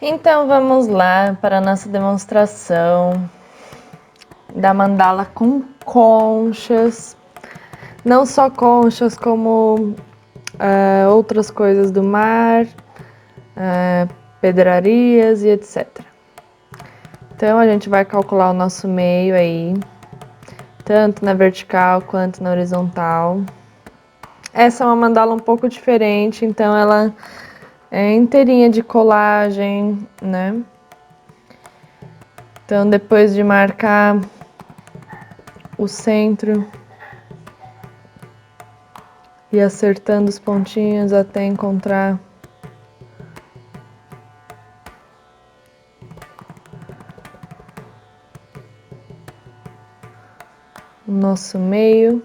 Então vamos lá para a nossa demonstração da mandala com conchas. Não só conchas, como outras coisas do mar, pedrarias e etc. Então a gente vai calcular o nosso meio aí, tanto na vertical quanto na horizontal. Essa é uma mandala um pouco diferente, então ela é inteirinha de colagem, né? Então depois de marcar o centro e acertando os pontinhos até encontrar o nosso meio.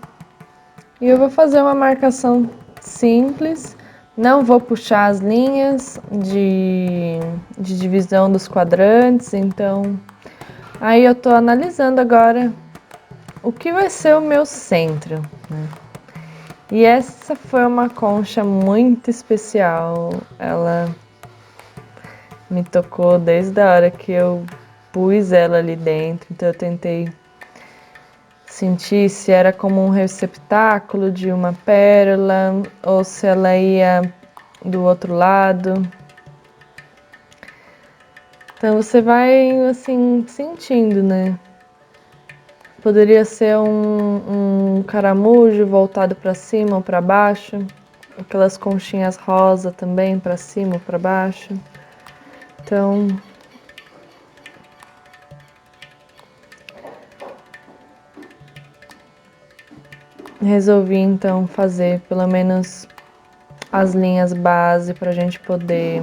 E eu vou fazer uma marcação simples, não vou puxar as linhas de divisão dos quadrantes, então aí eu tô analisando agora o que vai ser o meu centro, né? E essa foi uma concha muito especial, ela me tocou desde a hora que eu pus ela ali dentro, então eu tentei sentir se era como um receptáculo de uma pérola ou se ela ia do outro lado. Então você vai assim sentindo, né? Poderia ser um caramujo voltado para cima ou para baixo, aquelas conchinhas rosa também para cima ou para baixo. Então resolvi então fazer pelo menos as linhas base para a gente poder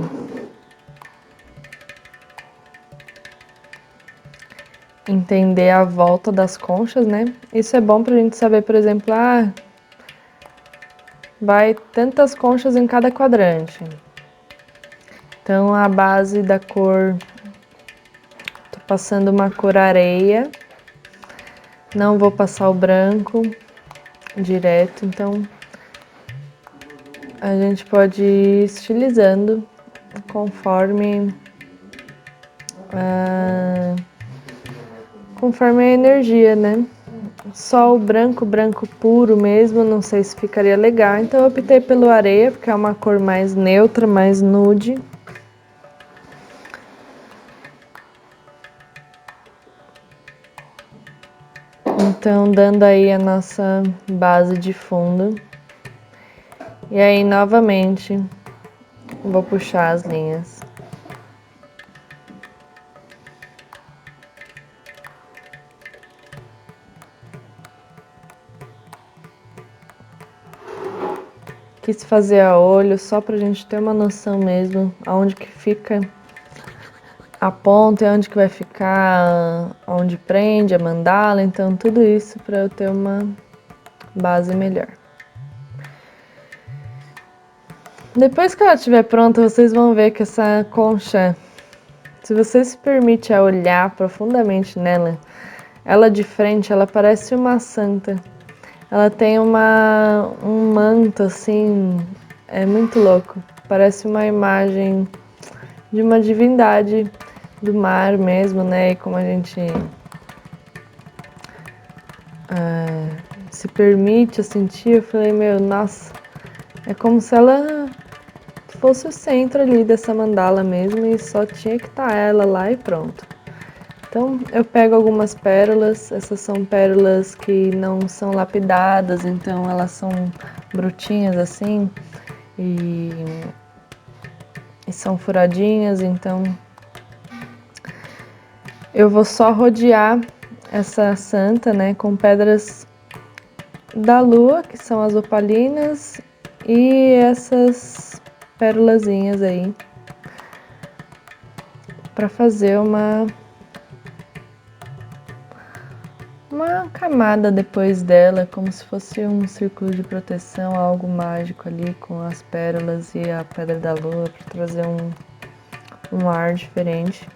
entender a volta das conchas, né? Isso é bom pra gente saber, por exemplo, vai tantas conchas em cada quadrante. Então a base da cor, tô passando uma cor areia, não vou passar o branco direto, então a gente pode ir estilizando conforme a energia, né? Só o branco puro mesmo, não sei se ficaria legal, então eu optei pelo areia, porque é uma cor mais neutra, mais nude. Então, dando aí a nossa base de fundo. E aí, novamente, vou puxar as linhas. Quis fazer a olho, só pra gente ter uma noção mesmo, aonde que fica a ponta e onde que vai ficar, onde prende a mandala. Então, tudo isso para eu ter uma base melhor. Depois que ela estiver pronta, vocês vão ver que essa concha, se você se permite a olhar profundamente nela, ela de frente, ela parece uma santa. Ela tem um manto assim, é muito louco. Parece uma imagem de uma divindade do mar mesmo, né? E como a gente se permite a sentir, eu falei, meu, nossa, é como se ela fosse o centro ali dessa mandala mesmo e só tinha que estar ela lá e pronto. Então eu pego algumas pérolas, essas são pérolas que não são lapidadas, então elas são brutinhas assim e são furadinhas, então eu vou só rodear essa santa, né, com pedras da lua, que são as opalinas, e essas pérolazinhas aí, para fazer uma camada depois dela, como se fosse um círculo de proteção, algo mágico ali com as pérolas e a pedra da lua para trazer um ar diferente.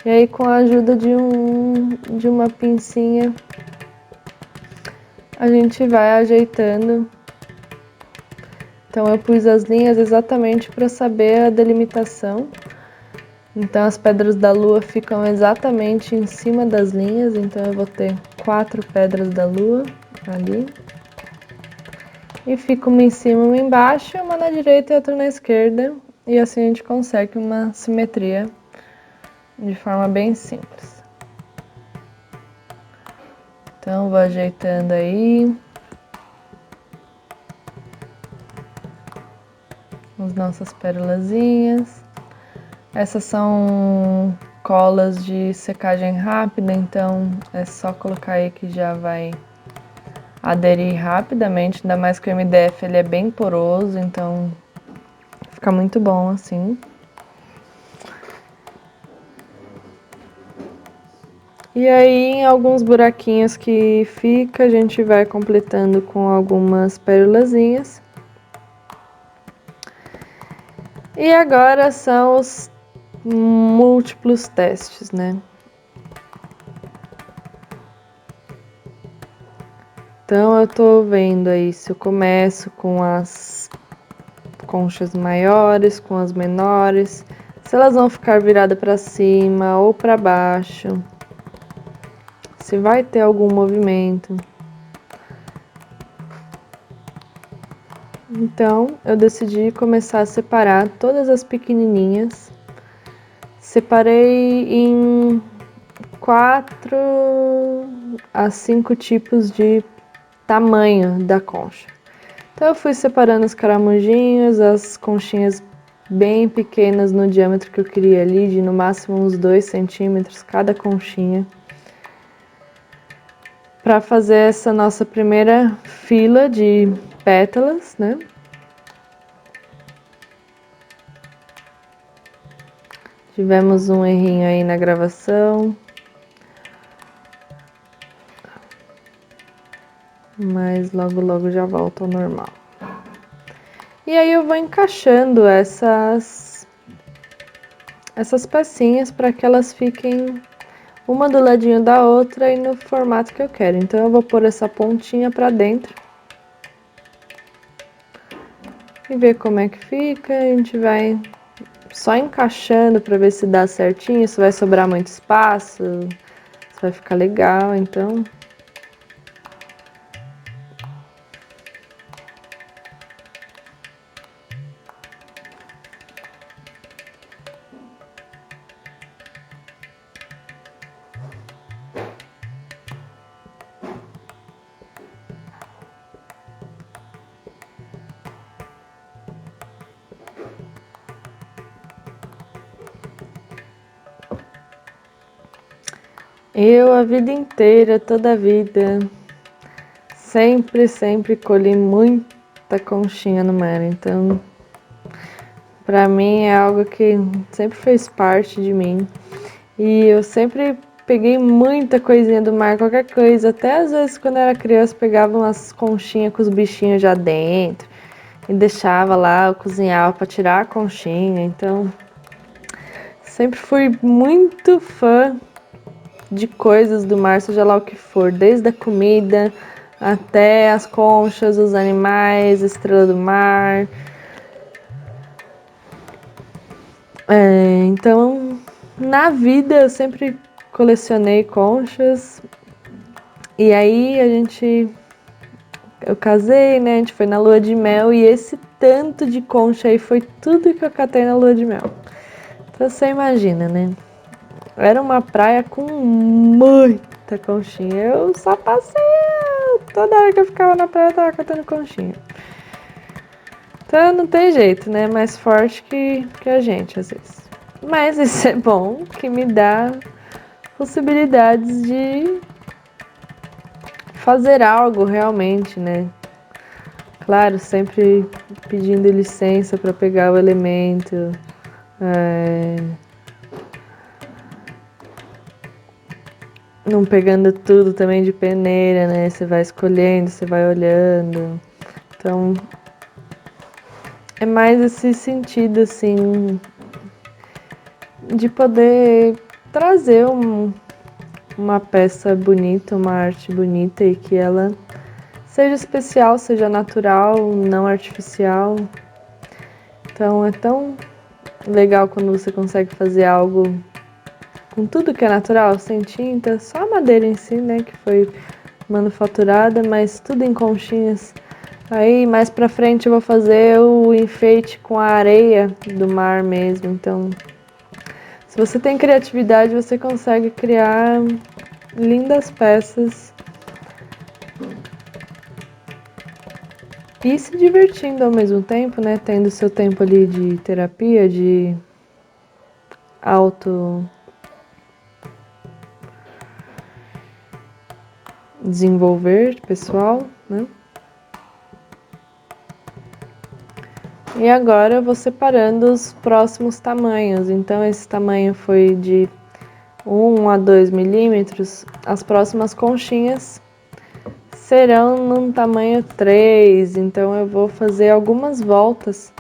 E aí, com a ajuda de uma pincinha, a gente vai ajeitando. Então eu pus as linhas exatamente para saber a delimitação Então as pedras da lua ficam exatamente em cima das linhas, então eu vou ter 4 pedras da lua ali. E fica uma em cima e uma embaixo, uma na direita e outra na esquerda. E assim a gente consegue uma simetria de forma bem simples. Então vou ajeitando aí as nossas pérolazinhas. Essas são colas de secagem rápida, então é só colocar aí que já vai aderir rapidamente, ainda mais que o MDF ele é bem poroso, então fica muito bom assim. E aí, em alguns buraquinhos que fica, a gente vai completando com algumas pérolazinhas. E agora são os múltiplos testes, né? Então eu tô vendo aí se eu começo com as conchas maiores, com as menores, se elas vão ficar viradas para cima ou para baixo, se vai ter algum movimento. Então eu decidi começar a separar todas as pequenininhas. Separei em 4 a 5 tipos de tamanho da concha. Então eu fui separando os caramujinhos, as conchinhas bem pequenas no diâmetro que eu queria ali, de no máximo uns 2 centímetros cada conchinha, para fazer essa nossa primeira fila de pétalas, né? Tivemos um errinho aí na gravação, mas logo já volta ao normal. E aí eu vou encaixando essas pecinhas para que elas fiquem uma do ladinho da outra e no formato que eu quero. Então eu vou pôr essa pontinha para dentro e ver como é que fica. A gente vai só encaixando para ver se dá certinho, se vai sobrar muito espaço, se vai ficar legal, então. Eu, a vida inteira, toda a vida, sempre colhi muita conchinha no mar, então pra mim é algo que sempre fez parte de mim. E eu sempre peguei muita coisinha do mar, qualquer coisa, até às vezes quando eu era criança pegava umas conchinhas com os bichinhos já dentro e deixava lá, eu cozinhava pra tirar a conchinha, então sempre fui muito fã de coisas do mar, seja lá o que for, desde a comida até as conchas, os animais, a estrela do mar. Então, na vida eu sempre colecionei conchas. E aí eu casei, né? A gente foi na lua de mel e esse tanto de concha aí foi tudo que eu catei na lua de mel. Então você imagina, né? Era uma praia com muita conchinha. Eu só passei toda hora que eu ficava na praia eu tava catando conchinha. Então não tem jeito, né? Mais forte que a gente às vezes. Mas isso é bom, que me dá possibilidades de fazer algo realmente, né? Claro, sempre pedindo licença para pegar o elemento. Não pegando tudo também de peneira, né? Você vai escolhendo, você vai olhando. Então, é mais esse sentido, assim, de poder trazer uma peça bonita, uma arte bonita e que ela seja especial, seja natural, não artificial. Então é tão legal quando você consegue fazer algo com tudo que é natural, sem tinta, só a madeira em si, né, que foi manufaturada, mas tudo em conchinhas. Aí mais pra frente eu vou fazer o enfeite com a areia do mar mesmo, então se você tem criatividade você consegue criar lindas peças e se divertindo ao mesmo tempo, né, tendo seu tempo ali de terapia, de auto desenvolver pessoal, né? E agora eu vou separando os próximos tamanhos. Então esse tamanho foi de 1 a 2 milímetros. As próximas conchinhas serão num tamanho 3. Então eu vou fazer algumas voltas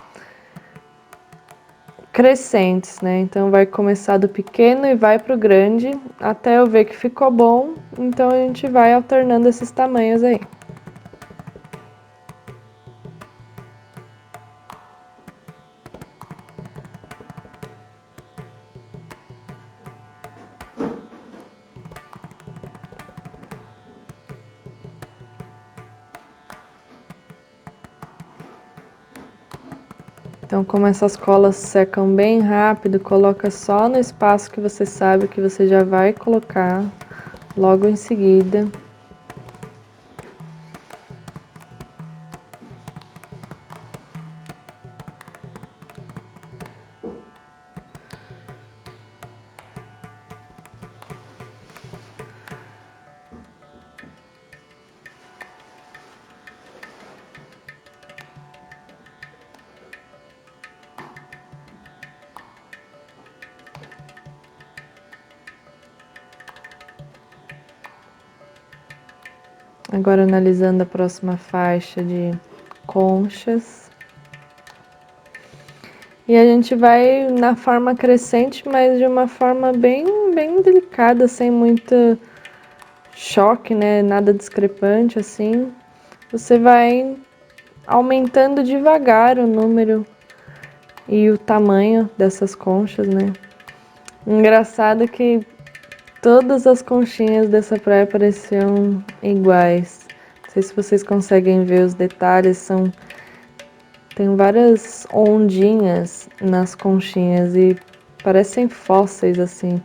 crescentes, né? Então vai começar do pequeno e vai pro grande até eu ver que ficou bom. Então a gente vai alternando esses tamanhos aí. Então, como essas colas secam bem rápido, coloca só no espaço que você sabe que você já vai colocar logo em seguida. Agora analisando a próxima faixa de conchas. E a gente vai na forma crescente, mas de uma forma bem delicada, sem muito choque, né? Nada discrepante assim. Você vai aumentando devagar o número e o tamanho dessas conchas, né? Engraçado que todas as conchinhas dessa praia pareciam iguais. Não sei se vocês conseguem ver os detalhes, tem várias ondinhas nas conchinhas e parecem fósseis assim.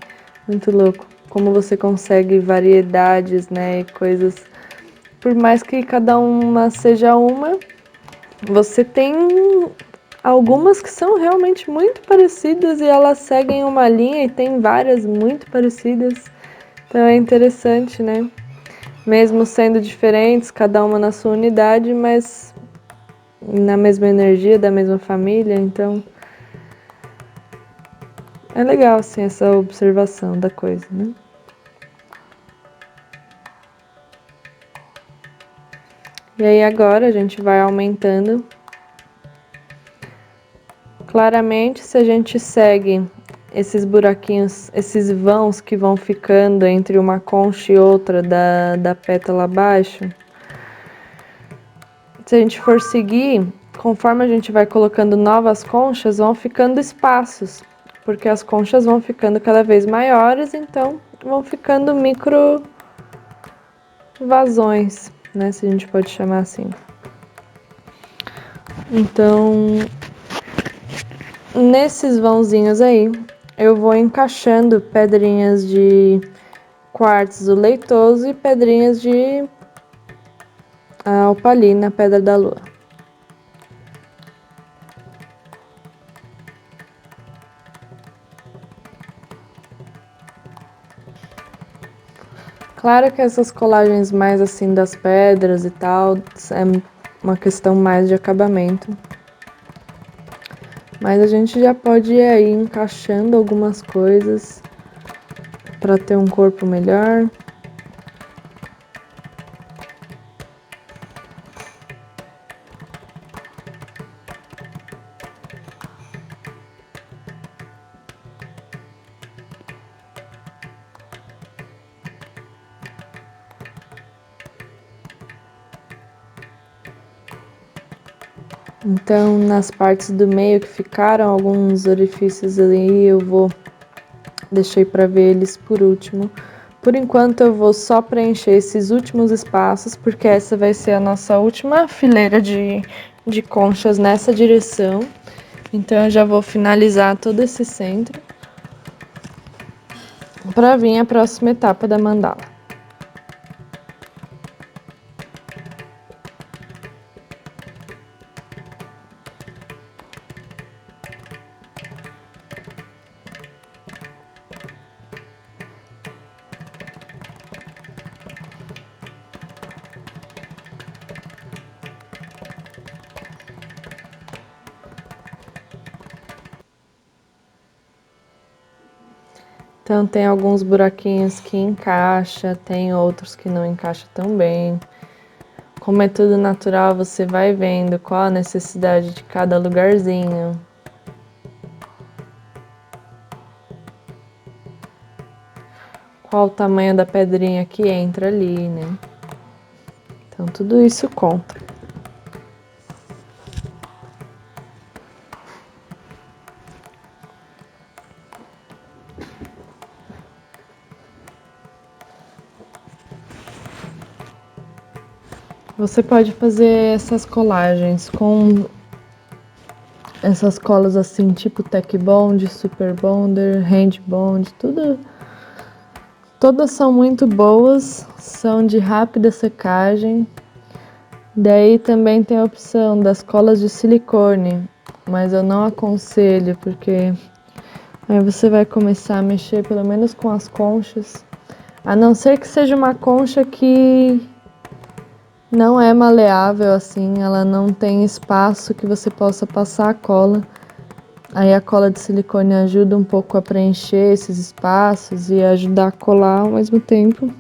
Muito louco. Como você consegue variedades, né, e coisas. Por mais que cada uma seja uma, você tem algumas que são realmente muito parecidas e elas seguem uma linha e tem várias muito parecidas. Então é interessante, né? Mesmo sendo diferentes, cada uma na sua unidade, mas na mesma energia, da mesma família, então é legal assim essa observação da coisa, né? E aí agora a gente vai aumentando. Claramente, se a gente segue esses buraquinhos, esses vãos que vão ficando entre uma concha e outra da pétala abaixo, se a gente for seguir, conforme a gente vai colocando novas conchas, vão ficando espaços, porque as conchas vão ficando cada vez maiores, então vão ficando micro vazões, né, se a gente pode chamar assim. Então, nesses vãozinhos aí, eu vou encaixando pedrinhas de quartzo leitoso e pedrinhas de opalina, pedra da lua. Claro que essas colagens mais assim das pedras e tal, é uma questão mais de acabamento. Mas a gente já pode ir aí encaixando algumas coisas para ter um corpo melhor. Então, nas partes do meio que ficaram alguns orifícios ali, deixei para ver eles por último. Por enquanto eu vou só preencher esses últimos espaços, porque essa vai ser a nossa última fileira de conchas nessa direção. Então eu já vou finalizar todo esse centro para vir a próxima etapa da mandala. Então tem alguns buraquinhos que encaixa, tem outros que não encaixa tão bem. Como é tudo natural, você vai vendo qual a necessidade de cada lugarzinho. Qual o tamanho da pedrinha que entra ali, né? Então tudo isso conta. Você pode fazer essas colagens com essas colas assim, tipo Tech Bond, Super Bonder, Hand Bond, tudo. Todas são muito boas, são de rápida secagem. Daí também tem a opção das colas de silicone, mas eu não aconselho porque aí você vai começar a mexer pelo menos com as conchas, a não ser que seja uma concha que não é maleável assim, ela não tem espaço que você possa passar a cola. Aí a cola de silicone ajuda um pouco a preencher esses espaços e ajudar a colar ao mesmo tempo.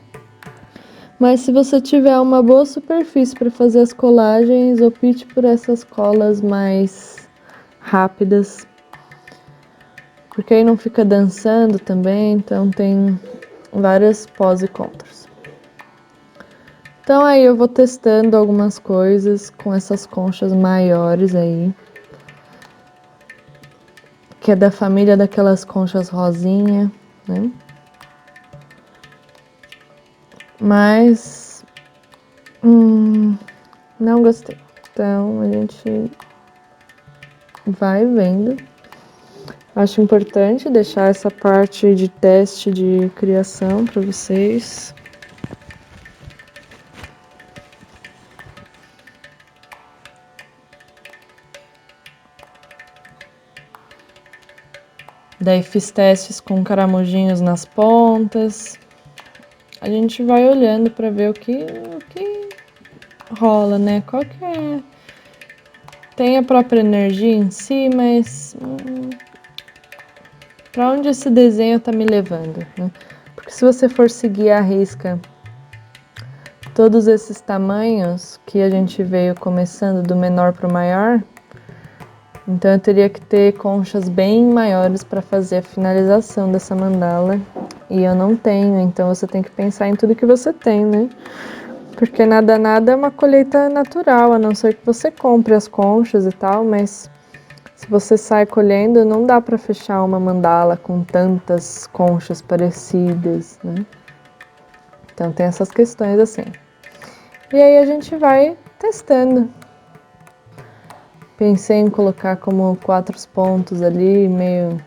Mas se você tiver uma boa superfície para fazer as colagens, opte por essas colas mais rápidas, porque aí não fica dançando também, então tem várias pós e contras. Então aí eu vou testando algumas coisas com essas conchas maiores aí, que é da família daquelas conchas rosinha, né? Mas não gostei. Então a gente vai vendo. Acho importante deixar essa parte de teste de criação para vocês. Daí fiz testes com caramujinhos nas pontas. A gente vai olhando para ver o que rola, né? Qual que é? Tem a própria energia em si, mas para onde esse desenho tá me levando, né? Porque se você for seguir à risca todos esses tamanhos que a gente veio começando do menor para o maior, então eu teria que ter conchas bem maiores para fazer a finalização dessa mandala. E eu não tenho, então você tem que pensar em tudo que você tem, né? Porque nada é uma colheita natural, a não ser que você compre as conchas e tal, mas se você sai colhendo, não dá para fechar uma mandala com tantas conchas parecidas, né? Então tem essas questões assim. E aí a gente vai testando. Pensei em colocar como 4 pontos ali, meio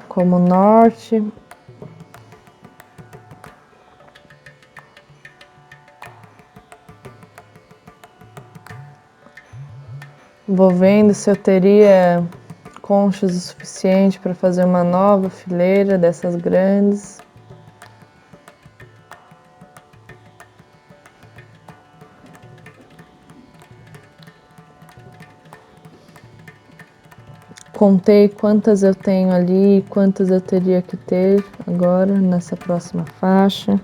como norte. Vou vendo se eu teria conchas o suficiente para fazer uma nova fileira dessas grandes. Contei quantas eu tenho ali, quantas eu teria que ter agora nessa próxima faixa.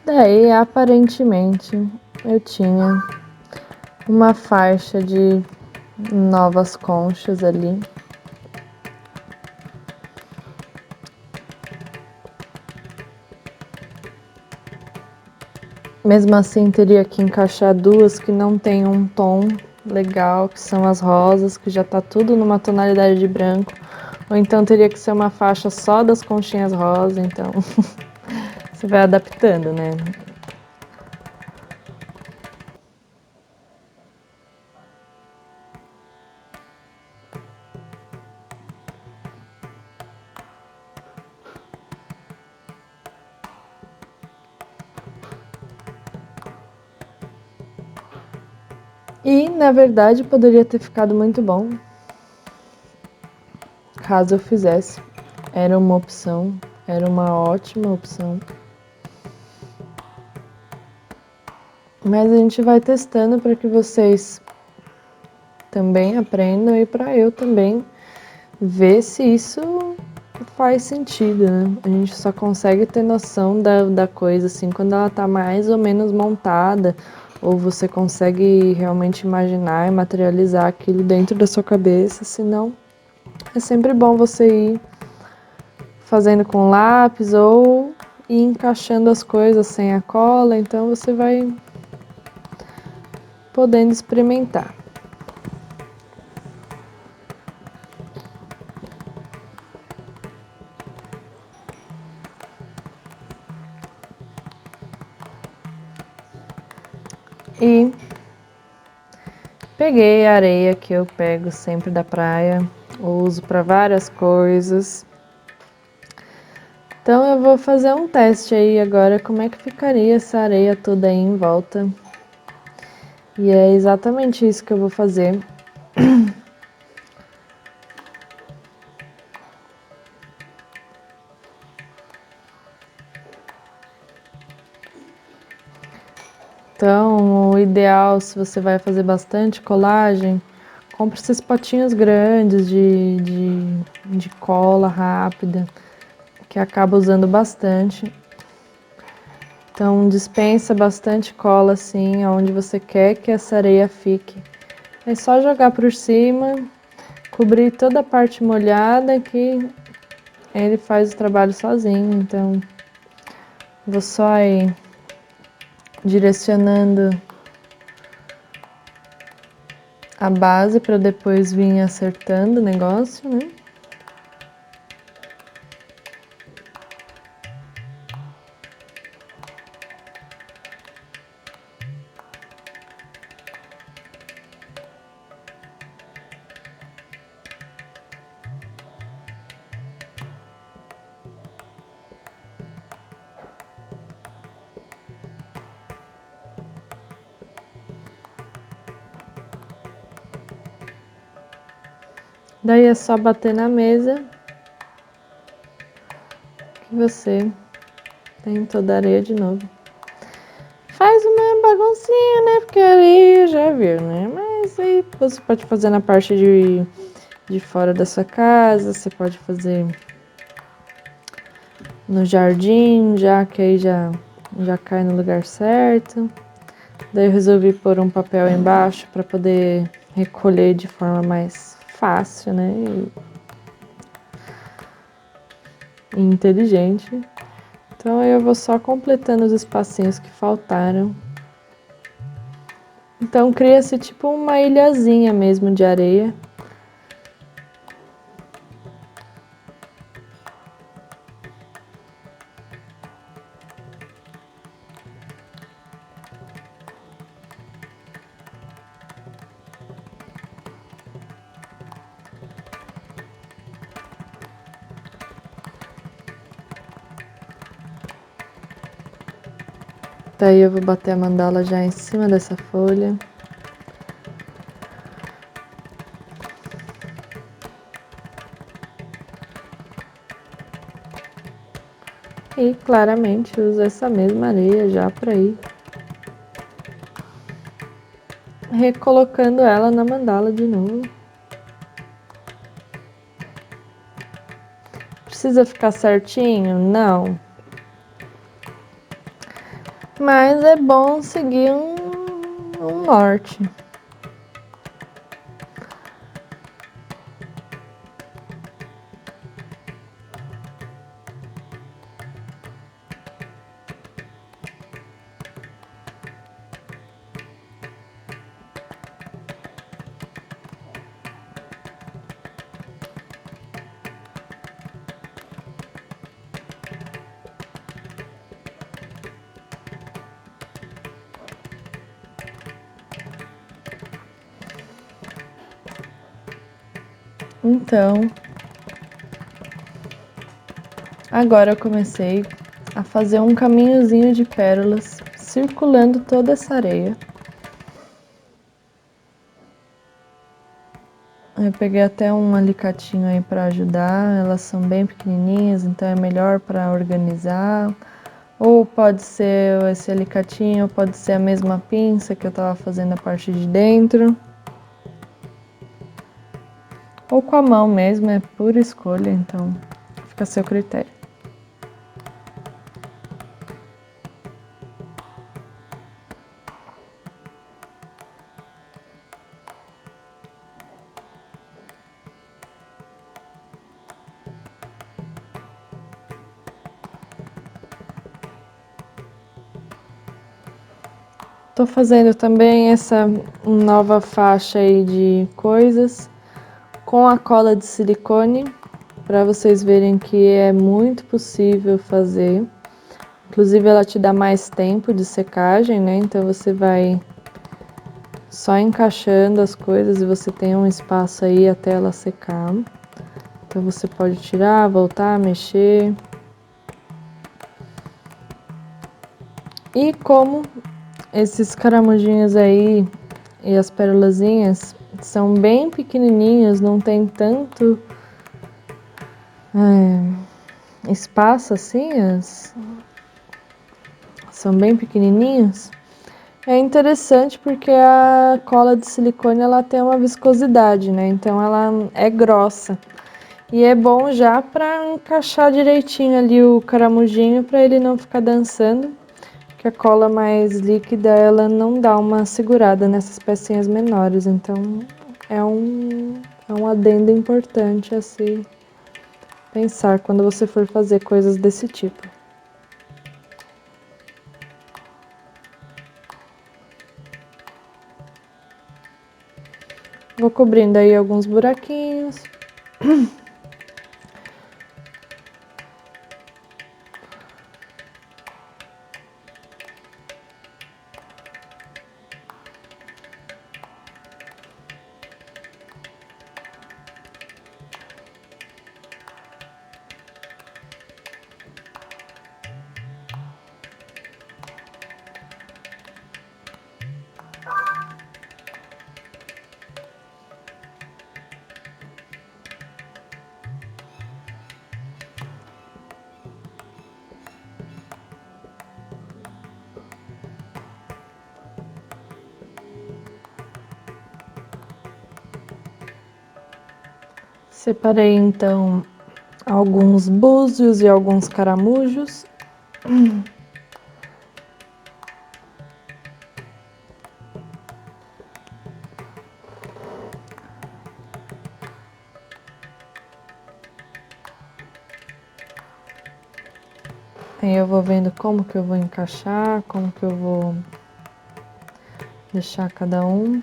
Daí, aparentemente, eu tinha uma faixa de novas conchas ali. Mesmo assim, teria que encaixar duas que não tem um tom legal, que são as rosas, que já tá tudo numa tonalidade de branco. Ou então teria que ser uma faixa só das conchinhas rosa, então você vai adaptando, né? E, na verdade, poderia ter ficado muito bom caso eu fizesse. Era uma opção, era uma ótima opção. Mas a gente vai testando para que vocês também aprendam e para eu também ver se isso faz sentido, né? A gente só consegue ter noção da coisa assim quando ela tá mais ou menos montada, ou você consegue realmente imaginar e materializar aquilo dentro da sua cabeça, senão é sempre bom você ir fazendo com lápis ou ir encaixando as coisas sem a cola, então você vai podendo experimentar. E peguei a areia que eu pego sempre da praia, uso para várias coisas. Então eu vou fazer um teste aí agora, como é que ficaria essa areia toda aí em volta. E é exatamente isso que eu vou fazer. Então, o ideal, se você vai fazer bastante colagem, compre esses potinhos grandes de cola rápida, que acaba usando bastante. Então, dispensa bastante cola assim, onde você quer que essa areia fique. É só jogar por cima, cobrir toda a parte molhada que ele faz o trabalho sozinho. Então, vou só ir direcionando a base para depois vir acertando o negócio, né? Daí é só bater na mesa que você tem toda a areia de novo. Faz uma baguncinha, né? Porque a areia já viu, né? Mas aí você pode fazer na parte de fora da sua casa, você pode fazer no jardim, já que aí já cai no lugar certo. Daí eu resolvi pôr um papel embaixo para poder recolher de forma mais fácil, né? E inteligente. Então eu vou só completando os espacinhos que faltaram. Então cria-se tipo uma ilhazinha mesmo de areia. Daí eu vou bater a mandala já em cima dessa folha. E claramente uso essa mesma areia já para ir recolocando ela na mandala de novo. Precisa ficar certinho? Não. mas é bom seguir um norte. Então, agora eu comecei a fazer um caminhozinho de pérolas circulando toda essa areia. Eu peguei até um alicatinho aí para ajudar, elas são bem pequenininhas, então é melhor para organizar. Ou pode ser esse alicatinho, pode ser a mesma pinça que eu tava fazendo a parte de dentro. Ou com a mão mesmo, é pura escolha, então fica a seu critério. Tô fazendo também essa nova faixa aí de coisas com a cola de silicone, para vocês verem que é muito possível fazer. Inclusive ela te dá mais tempo de secagem, né? Então você vai só encaixando as coisas e você tem um espaço aí até ela secar. Então você pode tirar, voltar, mexer. E como esses caramujinhos aí e as pérolazinhas são bem pequenininhos, não tem tanto espaço assim, são bem pequenininhos. É interessante porque a cola de silicone ela tem uma viscosidade, né? Então ela é grossa. E é bom já para encaixar direitinho ali o caramujinho para ele não ficar dançando, que a cola mais líquida ela não dá uma segurada nessas pecinhas menores. Então é um adendo importante a se pensar quando você for fazer coisas desse tipo. Vou cobrindo aí alguns buraquinhos. Separei então alguns búzios e alguns caramujos. Aí eu vou vendo como que eu vou encaixar, como que eu vou deixar cada um.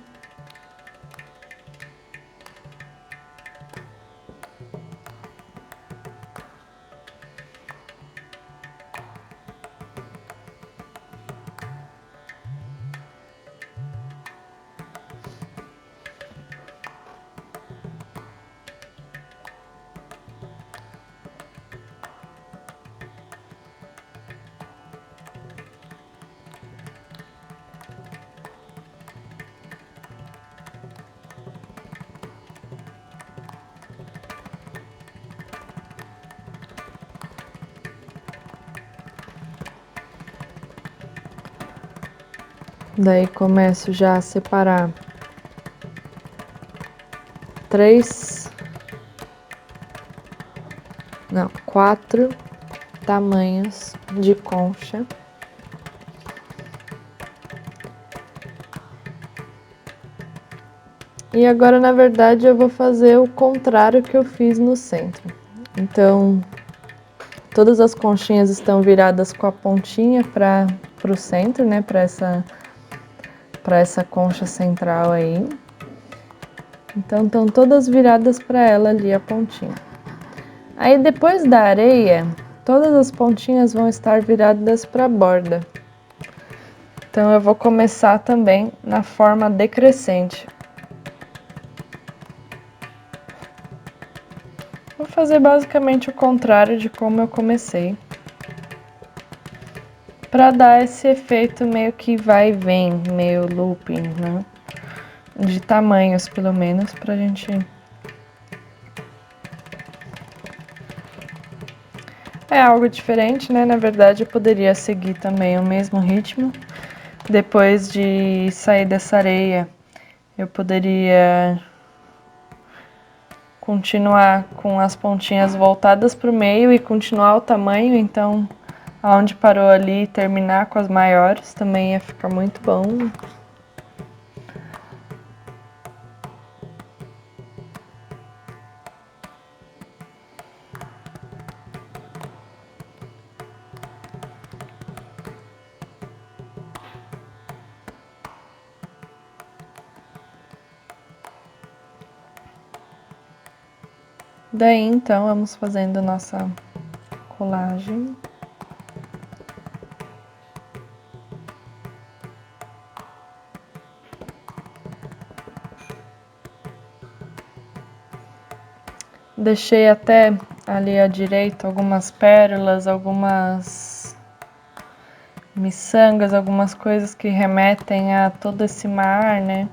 Daí começo já a separar quatro tamanhos de concha. E agora, na verdade, eu vou fazer o contrário que eu fiz no centro. Então, todas as conchinhas estão viradas com a pontinha para o centro, né? Para essa concha central aí. Então, estão todas viradas para ela ali, a pontinha. Aí, depois da areia, todas as pontinhas vão estar viradas para a borda. Então, eu vou começar também na forma decrescente. Vou fazer basicamente o contrário de como eu comecei. Para dar esse efeito meio que vai e vem, meio looping, né? De tamanhos, pelo menos, pra gente... É algo diferente, né? Na verdade, eu poderia seguir também o mesmo ritmo. Depois de sair dessa areia, eu poderia continuar com as pontinhas voltadas para o meio e continuar o tamanho. Então, aonde parou ali, terminar com as maiores também ia ficar muito bom. Daí, então, vamos fazendo a nossa colagem. Deixei até ali à direita algumas pérolas, algumas miçangas, algumas coisas que remetem a todo esse mar, né?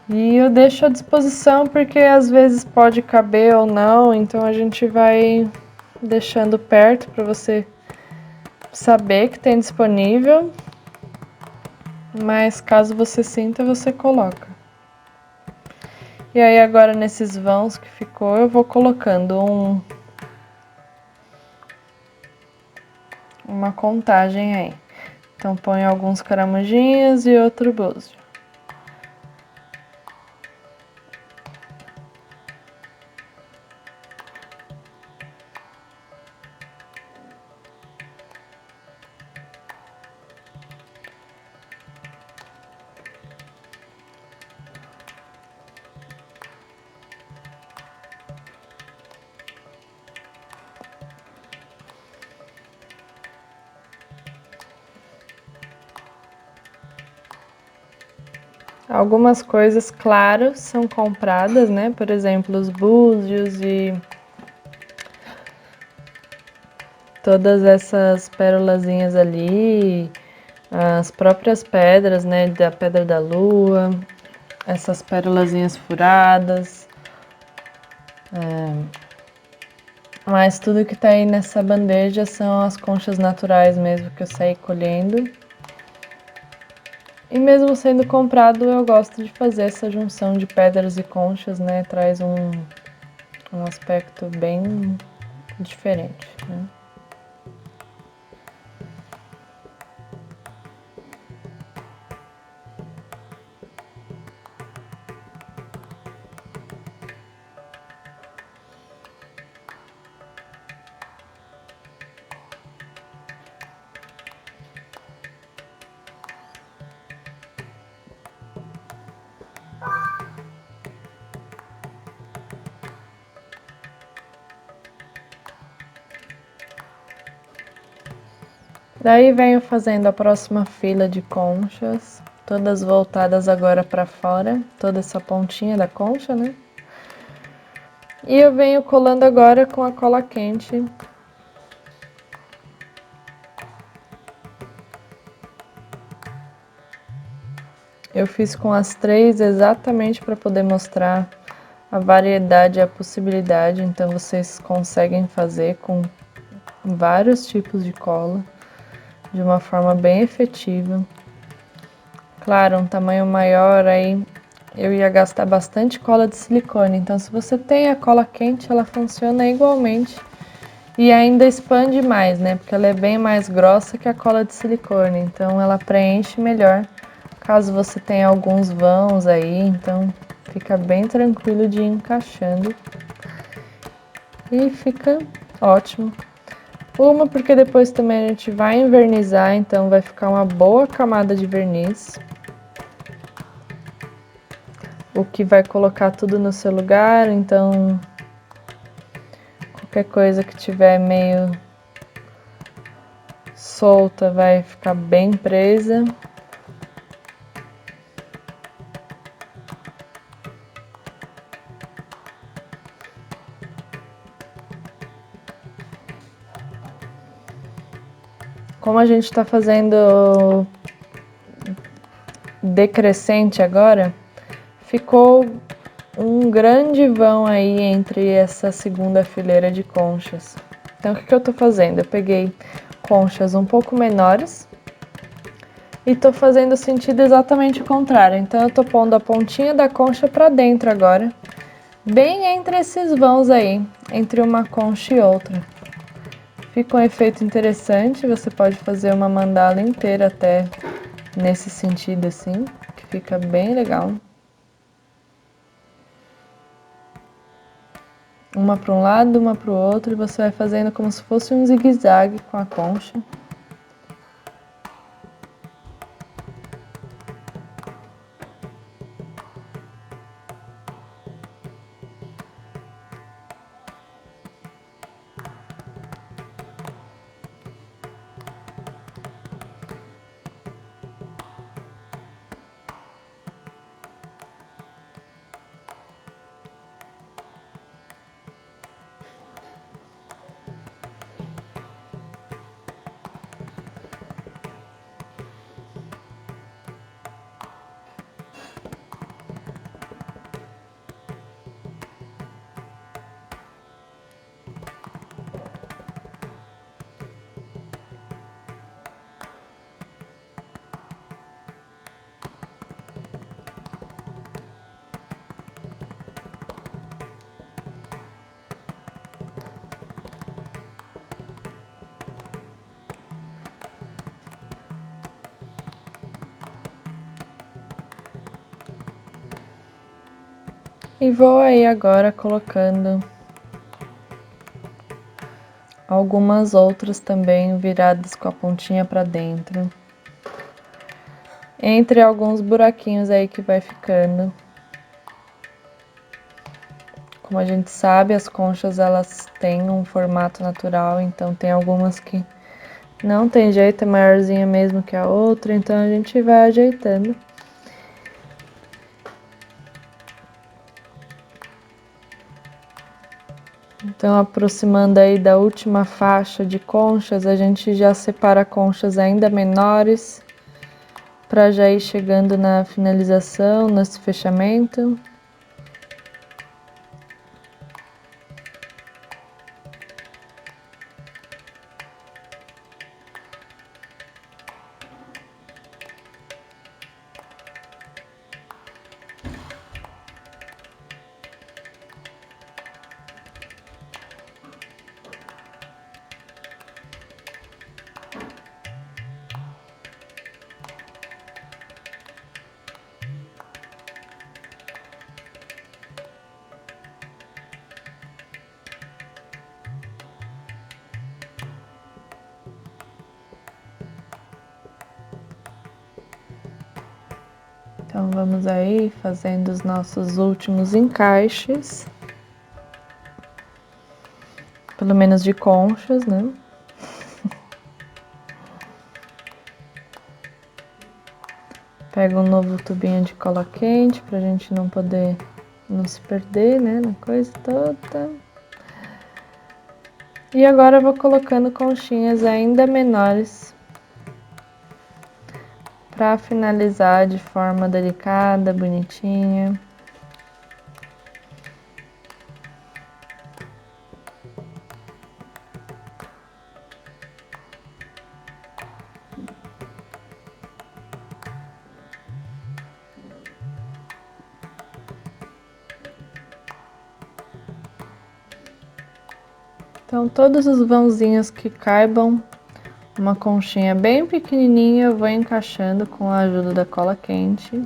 E eu deixo à disposição porque às vezes pode caber ou não, então a gente vai deixando perto para você saber que tem disponível, mas caso você sinta, você coloca. E aí agora nesses vãos que ficou, eu vou colocando uma contagem aí. Então ponho alguns caramujinhos e outro búzio. Algumas coisas, claro, são compradas, né? Por exemplo, os búzios e todas essas pérolazinhas ali, as próprias pedras, né? Da pedra da lua, essas pérolazinhas furadas. Mas tudo que tá aí nessa bandeja são as conchas naturais mesmo que eu saí colhendo. E mesmo sendo comprado, eu gosto de fazer essa junção de pedras e conchas, né? Traz um aspecto bem diferente, né? Daí venho fazendo a próxima fila de conchas, todas voltadas agora para fora, toda essa pontinha da concha, né? E eu venho colando agora com a cola quente. Eu fiz com as 3 exatamente para poder mostrar a variedade e a possibilidade, então vocês conseguem fazer com vários tipos de cola de uma forma bem efetiva. Claro, um tamanho maior aí eu ia gastar bastante cola de silicone, então se você tem a cola quente, ela funciona igualmente e ainda expande mais, né? Porque ela é bem mais grossa que a cola de silicone, então ela preenche melhor caso você tenha alguns vãos aí, então fica bem tranquilo de ir encaixando. E fica ótimo. Uma, porque depois também a gente vai envernizar, então vai ficar uma boa camada de verniz. O que vai colocar tudo no seu lugar, então qualquer coisa que tiver meio solta vai ficar bem presa. Como a gente está fazendo decrescente agora, ficou um grande vão aí entre essa segunda fileira de conchas. Então, o que eu tô fazendo? Eu peguei conchas um pouco menores e tô fazendo o sentido exatamente o contrário. Então, eu tô pondo a pontinha da concha para dentro agora, bem entre esses vãos aí, entre uma concha e outra. Fica um efeito interessante, você pode fazer uma mandala inteira até nesse sentido assim, que fica bem legal. Uma para um lado, uma para o outro, e você vai fazendo como se fosse um zigue-zague com a concha. E vou aí agora colocando algumas outras também viradas com a pontinha para dentro, entre alguns buraquinhos aí que vai ficando. Como a gente sabe, as conchas elas têm um formato natural, então tem algumas que não tem jeito, é maiorzinha mesmo que a outra, então a gente vai ajeitando. Então, aproximando aí da última faixa de conchas, a gente já separa conchas ainda menores para já ir chegando na finalização, nesse fechamento. Então, vamos aí fazendo os nossos últimos encaixes, pelo menos de conchas, né? Pega um novo tubinho de cola quente pra gente não se perder, né, na coisa toda. E agora eu vou colocando conchinhas ainda menores para finalizar de forma delicada, bonitinha. Então, todos os vãozinhos que caibam uma conchinha bem pequenininha, eu vou encaixando com a ajuda da cola quente.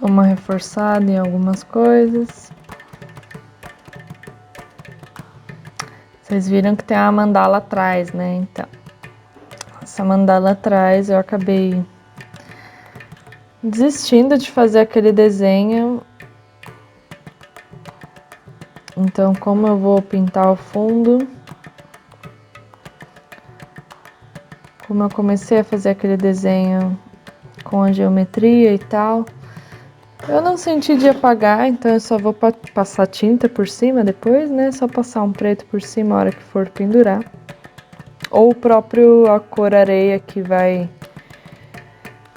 uma reforçada em algumas coisas. Vocês viram que tem uma mandala atrás, né? Então, essa mandala atrás eu acabei desistindo de fazer aquele desenho. Então, como eu vou pintar o fundo, como eu comecei a fazer aquele desenho com a geometria e tal, eu não senti de apagar, então eu só vou passar tinta por cima depois, né? Só passar um preto por cima a hora que for pendurar. Ou o próprio a cor areia que vai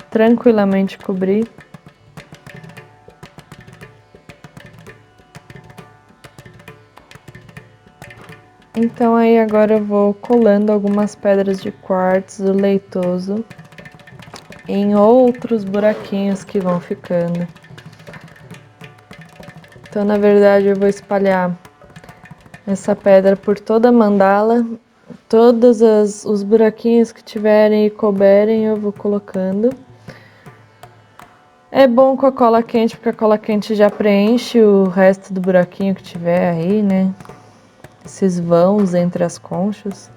tranquilamente cobrir. Então aí agora eu vou colando algumas pedras de quartzo leitoso em outros buraquinhos que vão ficando. Então, na verdade, eu vou espalhar essa pedra por toda a mandala. Todos os buraquinhos que tiverem e couberem eu vou colocando. É bom com a cola quente, porque a cola quente já preenche o resto do buraquinho que tiver aí, né? Esses vãos entre as conchas.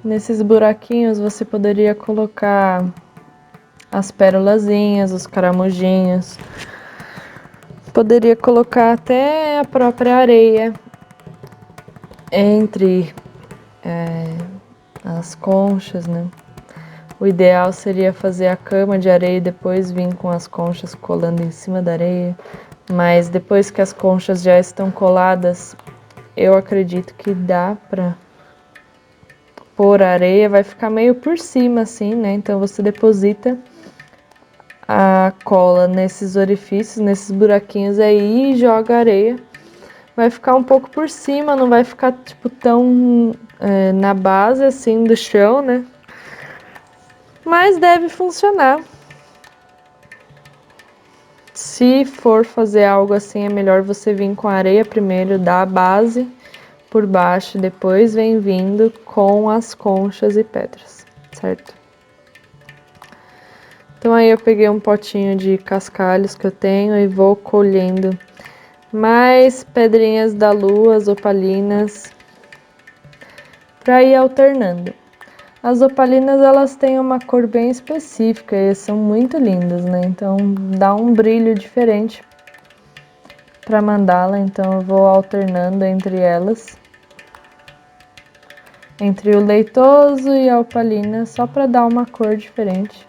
Nesses buraquinhos você poderia colocar as pérolazinhas, os caramujinhos. Poderia colocar até a própria areia entre as conchas, né? O ideal seria fazer a cama de areia e depois vir com as conchas colando em cima da areia. Mas depois que as conchas já estão coladas, eu acredito que dá pra pôr a areia, vai ficar meio por cima assim, né? Então você deposita a cola nesses orifícios, nesses buraquinhos aí e joga a areia. Vai ficar um pouco por cima, não vai ficar tipo tão na base assim do chão, né? Mas deve funcionar. Se for fazer algo assim, é melhor você vir com a areia primeiro, dar a base por baixo, depois vem vindo com as conchas e pedras, certo? Então aí eu peguei um potinho de cascalhos que eu tenho e vou colhendo mais pedrinhas da lua, as opalinas, para ir alternando. As opalinas, elas têm uma cor bem específica e são muito lindas, né? Então dá um brilho diferente para mandala, então eu vou alternando entre elas. Entre o leitoso e a opalina, só para dar uma cor diferente.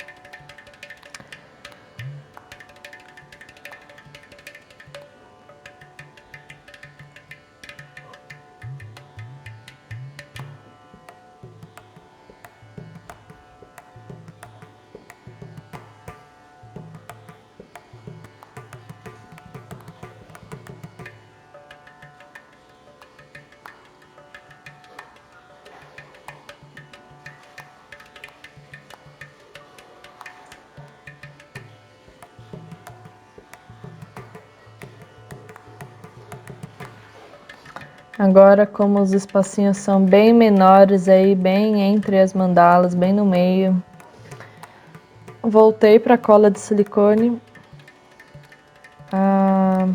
Agora, como os espacinhos são bem menores aí, bem entre as mandalas, bem no meio, voltei para a cola de silicone. A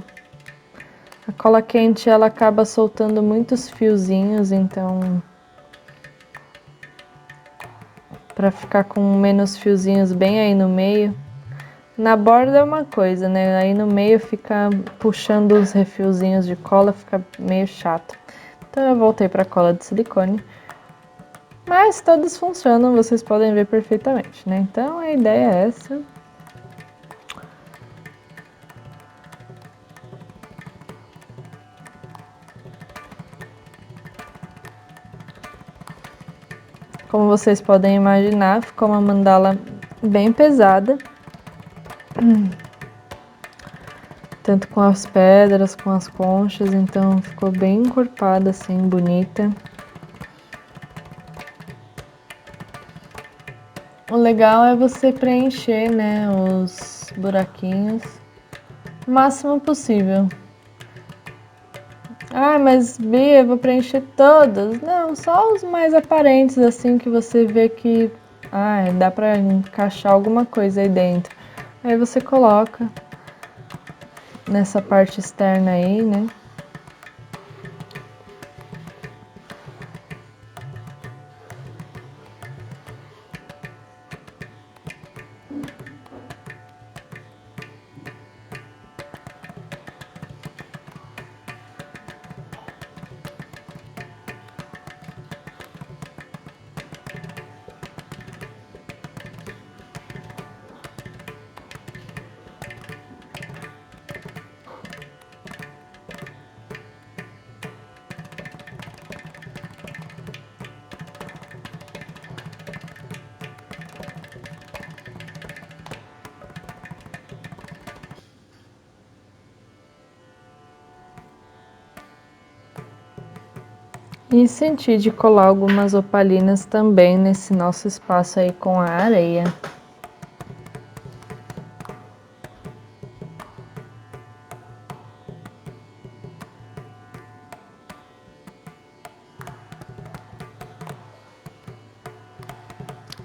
cola quente, ela acaba soltando muitos fiozinhos, então para ficar com menos fiozinhos bem aí no meio. Na borda é uma coisa, né? Aí no meio fica puxando os refiozinhos de cola, fica meio chato. Então eu voltei para a cola de silicone. Mas todos funcionam, vocês podem ver perfeitamente, né? Então a ideia é essa. Como vocês podem imaginar, ficou uma mandala bem pesada. Tanto com as pedras, com as conchas, então ficou bem encorpada assim, bonita. O legal é você preencher, né, os buraquinhos o máximo possível. Ah, mas Bia, eu vou preencher todos. Não, só os mais aparentes, assim, que você vê que dá pra encaixar alguma coisa aí dentro. Aí você coloca nessa parte externa aí, né? E senti de colar algumas opalinas também nesse nosso espaço aí com a areia.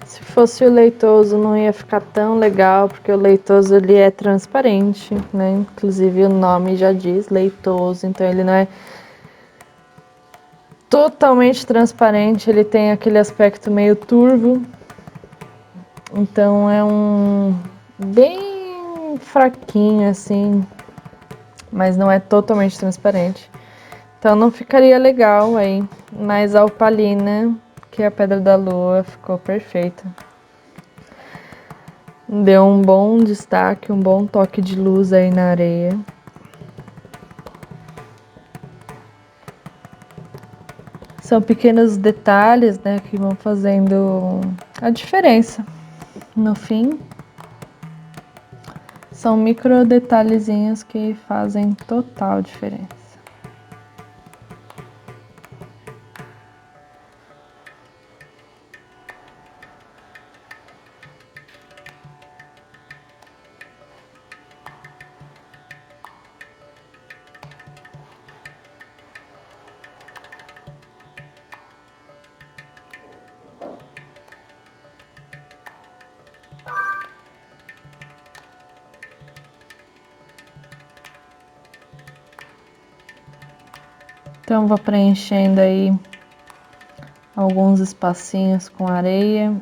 Se fosse o leitoso não ia ficar tão legal, porque o leitoso ele é transparente, né? Inclusive o nome já diz leitoso, então ele não é totalmente transparente, ele tem aquele aspecto meio turvo. Então é um bem fraquinho assim, mas não é totalmente transparente. Então não ficaria legal aí, mas a opalina, que é a pedra da lua, ficou perfeita. Deu um bom destaque, um bom toque de luz aí na areia. São pequenos detalhes, né, que vão fazendo a diferença. No fim, são micro detalhezinhos que fazem total diferença. Então, vou preenchendo aí alguns espacinhos com areia.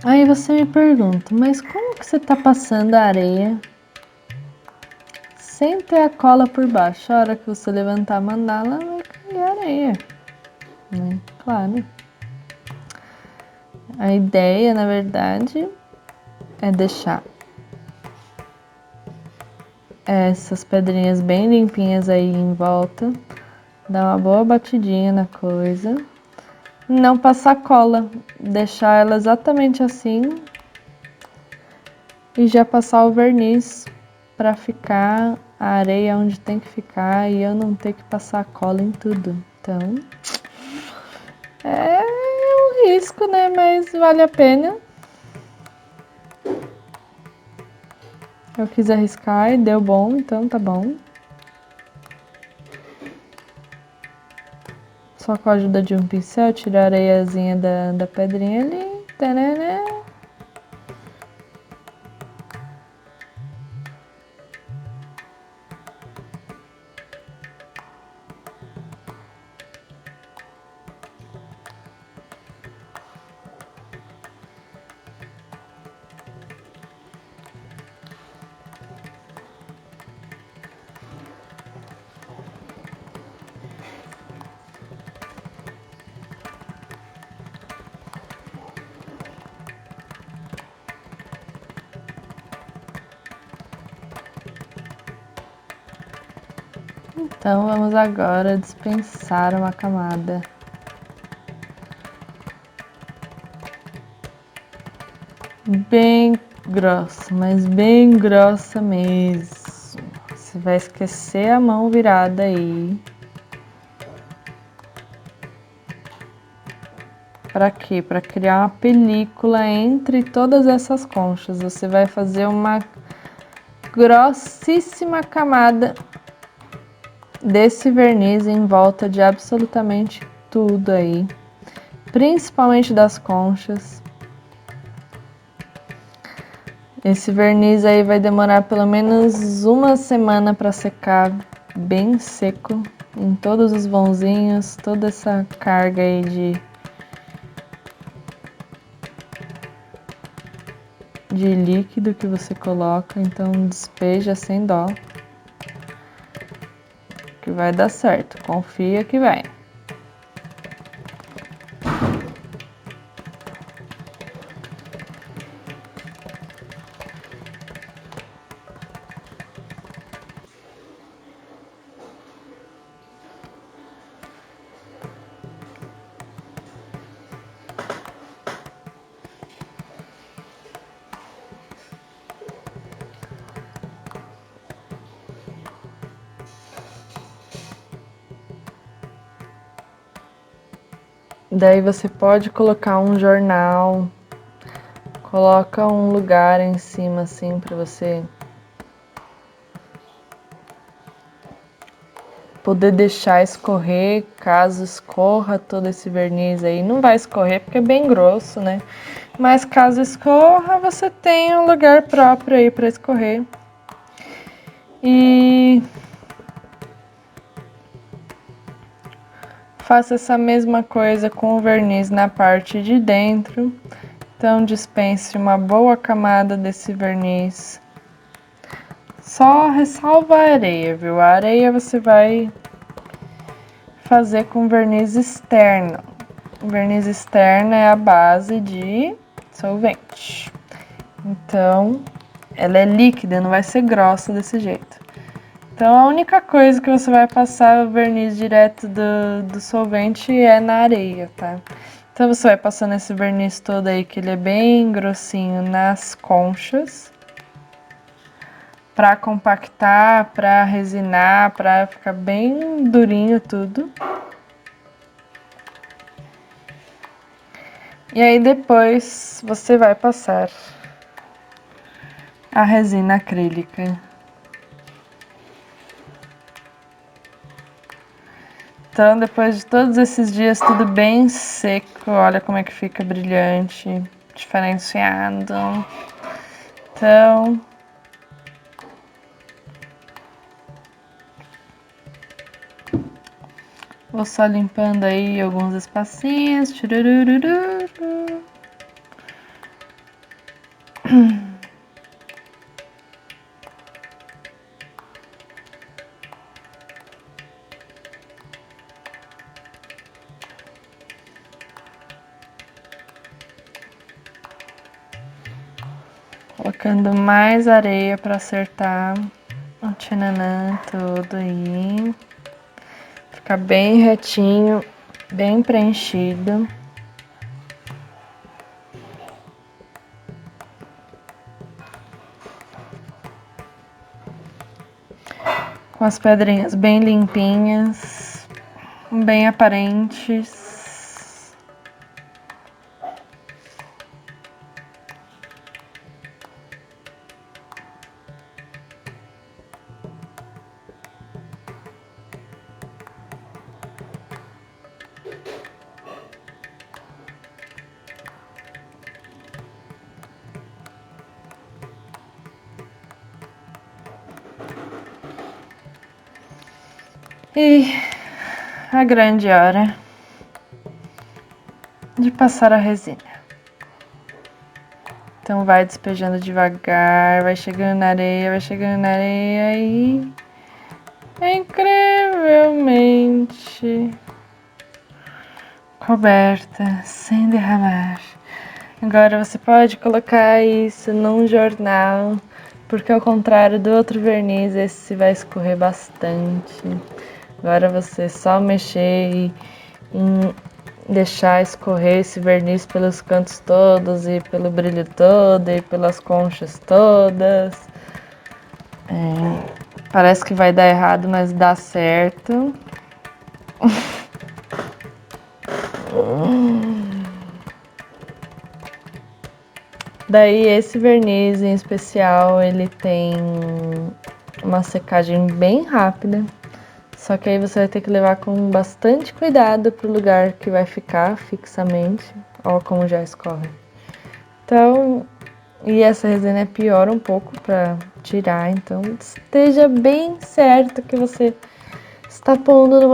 Aí você me pergunta, mas como que você tá passando a areia sem ter a cola por baixo? A hora que você levantar a mandala, vai cair areia, né? Claro. A ideia, na verdade, é deixar essas pedrinhas bem limpinhas aí em volta, dar uma boa batidinha na coisa, não passar cola, deixar ela exatamente assim e já passar o verniz para ficar a areia onde tem que ficar e eu não ter que passar cola em tudo. Então, é um risco, né? Mas vale a pena. Eu quis arriscar e deu bom, então tá bom. Só com a ajuda de um pincel, tirar a areiazinha da pedrinha ali. Tarará. Então vamos agora dispensar uma camada. Bem grossa, mas bem grossa mesmo. Você vai esquecer a mão virada aí. Para quê? Para criar uma película entre todas essas conchas. Você vai fazer uma grossíssima camada desse verniz em volta de absolutamente tudo aí, principalmente das conchas. Esse verniz aí vai demorar pelo menos uma semana para secar bem seco em todos os vãozinhos, toda essa carga aí de líquido que você coloca, então despeja sem dó, que vai dar certo, confia que vai. Daí você pode colocar um jornal, coloca um lugar em cima assim para você poder deixar escorrer, caso escorra todo esse verniz aí. Não vai escorrer porque é bem grosso, né? Mas caso escorra, você tem um lugar próprio aí para escorrer. E faça essa mesma coisa com o verniz na parte de dentro. Então dispense uma boa camada desse verniz. Só ressalva a areia, viu? A areia você vai fazer com verniz externo. O verniz externo é a base de solvente. Então, ela é líquida, não vai ser grossa desse jeito. Então, a única coisa que você vai passar o verniz direto do solvente é na areia, tá? Então, você vai passando esse verniz todo aí, que ele é bem grossinho, nas conchas, pra compactar, pra resinar, pra ficar bem durinho tudo. E aí, depois, você vai passar a resina acrílica. Então, depois de todos esses dias tudo bem seco, olha como é que fica brilhante, diferenciado. Então, vou só limpando aí alguns espacinhos. Tchururururu. Colocando mais areia para acertar o tchananã todo aí. Ficar bem retinho, bem preenchido. Com as pedrinhas bem limpinhas, bem aparentes. E a grande hora de passar a resina. Então vai despejando devagar, vai chegando na areia, vai chegando na areia e incrivelmente coberta, sem derramar. Agora você pode colocar isso num jornal porque ao contrário do outro verniz, esse vai escorrer bastante. Agora você só mexer e deixar escorrer esse verniz pelos cantos todos e pelo brilho todo e pelas conchas todas. Parece que vai dar errado, mas dá certo. Daí esse verniz em especial, ele tem uma secagem bem rápida. Só que aí você vai ter que levar com bastante cuidado pro lugar que vai ficar fixamente. Ó como já escorre. Então, e essa resina piora um pouco para tirar, então esteja bem certo que você está pondo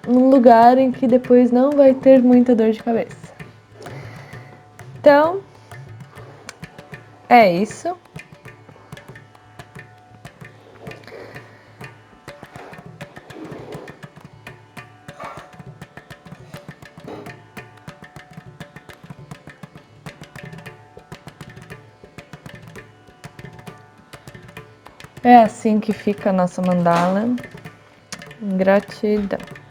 num lugar em que depois não vai ter muita dor de cabeça. Então, é isso. É assim que fica a nossa mandala. Gratidão.